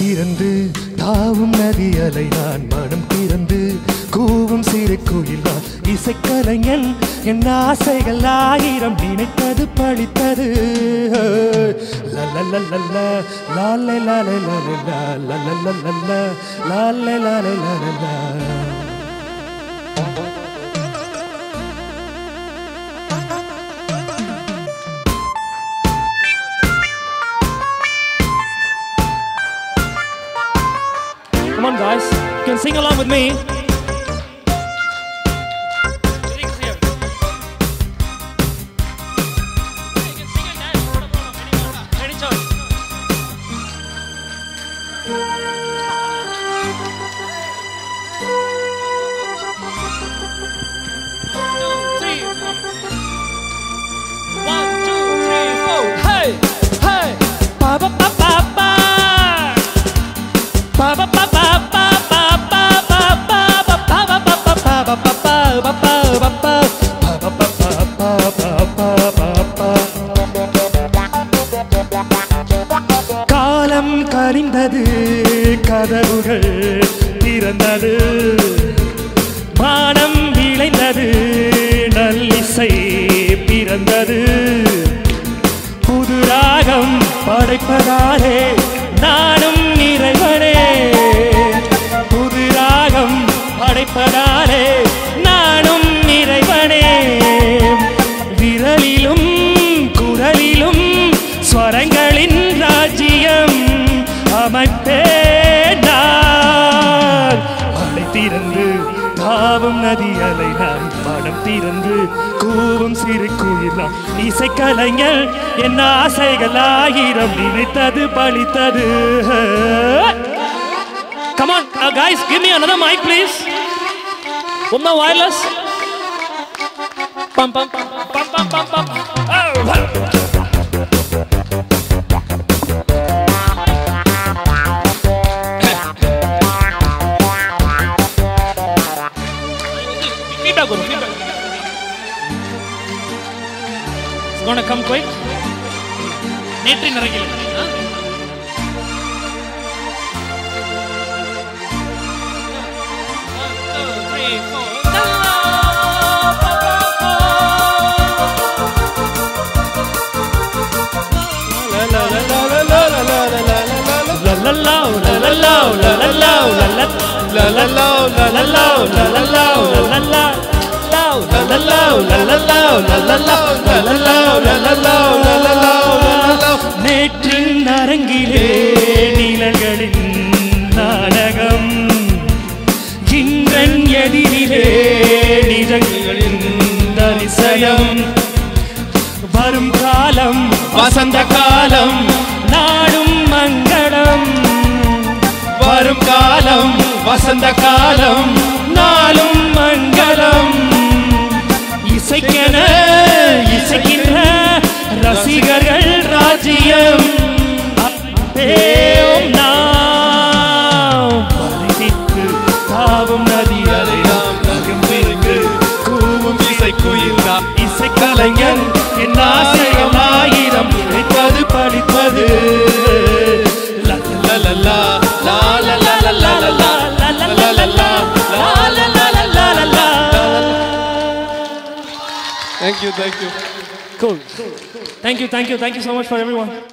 திறந்து தாவும் நதி அலை நான் மனம் திறந்து கூவும் சிறு குயில் நான் இசைக்கலைஞன் என் ஆசைகள் ஆயிரம் நினைத்தது பழித்தது லலலலலா லாலே லாலே லாலே லலலலலா லாலே லாலே லாலே. Come on guys, you can sing along with me. காலம் கரிந்தது கதவுகள் திறந்தது மானம் விளைந்தது நல்லிசை பிறந்தது புது ராகம் படைப்பதாலே நானும் நிறைவனே புது ராகம் படைப்பதாலே நானும் நிறைவனே விரலிலும் குரலிலும் ஸ்வரங்களின் ராஜ்யம் அமைப்பேன் நான் மழை திறந்து தாவும் நதி அலை நான் மனம் திறந்து கூவும் சிறு குயில் நான் இசைக்கலைஞர் என் ஆசைகள் ஆயிரம் நினைத்தது பழித்தது. Come on guys, give me another mic please. One more wireless. Pam pam pam pam pam pam pam. Feedback. It's gonna come quick. Netri narakil. நேற்றின் அரங்கிலே நிழல்களின் நாடகம் இன்றன் எதிரிலே நிஜங்களின் தரிசனம் வரும் காலம் வசந்த காலம் நாடும் மங்களம் வரும் காலம் வசந்த காலம் நாளும் மங்களம் இசைக்கென இசைக்கின்ற ரசிகர்கள் ராஜ்யம் அப்பேவும் நாம் பரிதித்து தாவும் நதி அலை நாம் நகம்பிற்கு கூவும் இசை குயில் நாம் இசைக்கலைஞன் என் ஆசைகள் ஆயிரம் நினைத்தது படிப்பது லலலலா Thank you. Cool. Thank you so much for everyone.